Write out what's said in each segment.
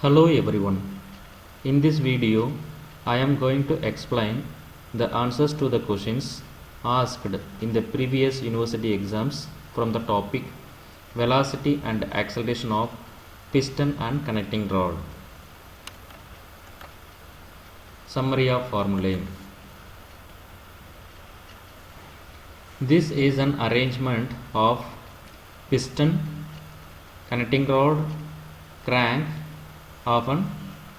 Hello everyone. In this video, I am going to explain the answers to the questions asked in the previous university exams from the topic velocity and acceleration of piston and connecting rod. Summary of formulae. This is an arrangement of piston, connecting rod, crank of an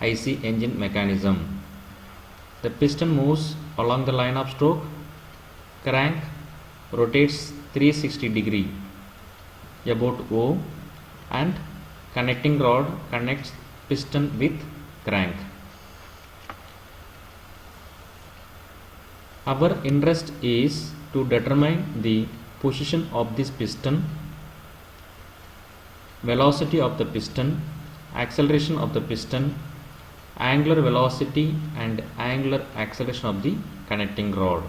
IC engine mechanism. The piston moves along the line of stroke, crank rotates 360 degree about O, and connecting rod connects piston with crank. Our interest is to determine the position of this piston, velocity of the piston, acceleration of the piston, angular velocity and angular acceleration of the connecting rod.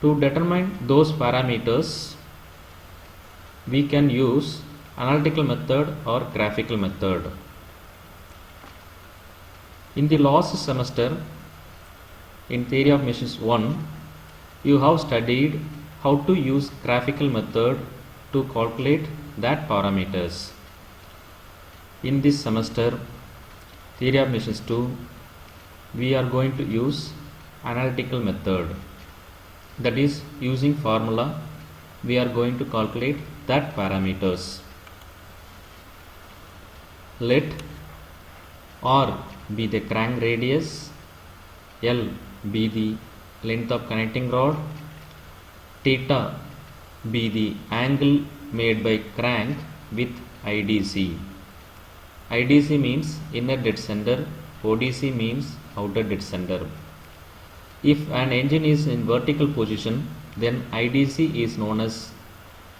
To determine those parameters, we can use analytical method or graphical method. In the last semester, in Theory of Machines 1, you have studied how to use graphical method to calculate that parameters. In this semester, Theory of Machines 2, we are going to use analytical method. That is, using formula, we are going to calculate that parameters. Let R be the crank radius, L be the length of connecting rod, theta be the angle made by crank with IDC. IDC means inner dead center, ODC means outer dead center. If an engine is in vertical position, then IDC is known as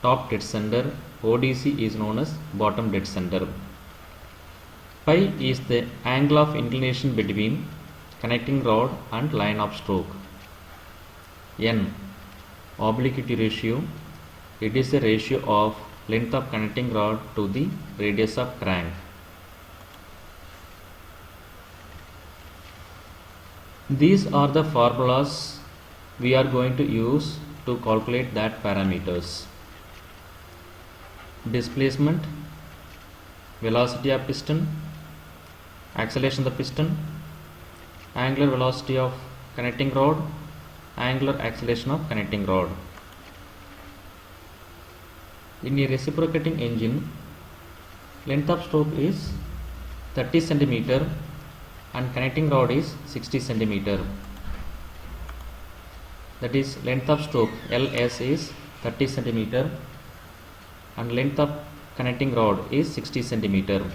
top dead center, ODC is known as bottom dead center. Phi is the angle of inclination between connecting rod and line of stroke. N, obliquity ratio. It is the ratio of length of connecting rod to the radius of crank. These are the formulas we are going to use to calculate that parameters. Displacement, velocity of piston, acceleration of the piston, angular velocity of connecting rod, angular acceleration of connecting rod. In a reciprocating engine, length of stroke is 30 cm and connecting rod is 60 cm. That is, length of stroke LS is 30 cm and length of connecting rod is 60 cm.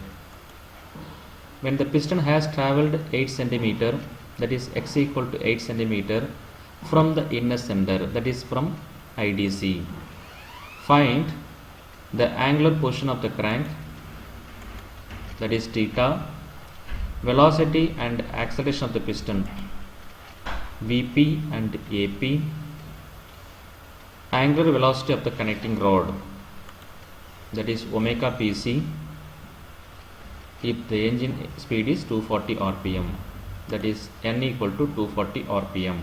When the piston has travelled 8 cm, that is x equal to 8 cm from the inner center, that is from IDC. Find the angular position of the crank, that is theta, velocity and acceleration of the piston, VP and AP, angular velocity of the connecting rod, that is omega PC, if the engine speed is 240 rpm, that is N equal to 240 rpm.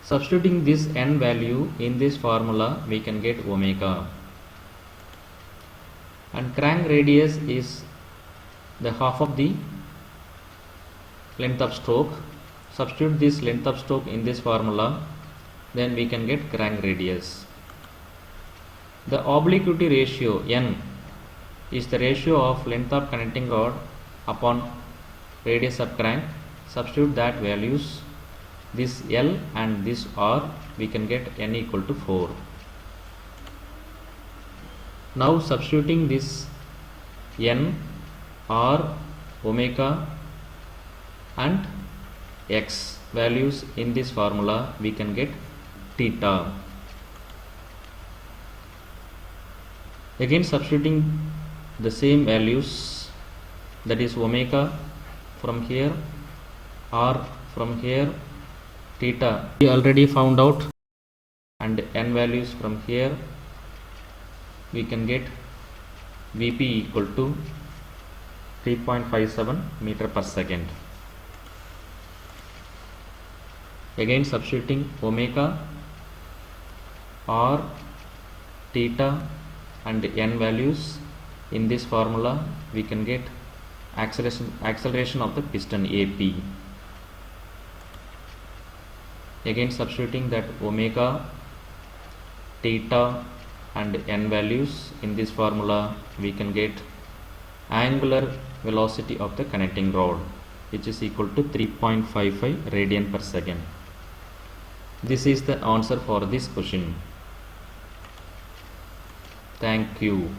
Substituting this N value in this formula, we can get omega. And crank radius is the half of the length of stroke. Substitute this length of stroke in this formula, then we can get crank radius. The obliquity ratio N is the ratio of length of connecting rod upon radius of crank. Substitute that values. this L and this R, we can get n equal to 4. Now substituting this n, R, omega and x values in this formula, we can get theta. Again substituting the same values, that is omega from here, R from here, theta we already found out, and n values from here, we can get Vp equal to 3.57 meter per second. Again substituting omega, R, theta and n values in this formula, we can get acceleration of the piston AP. Again substituting that omega, theta and n values in this formula, we can get angular velocity of the connecting rod, which is equal to 3.55 radian per second. This is the answer for this question. Thank you.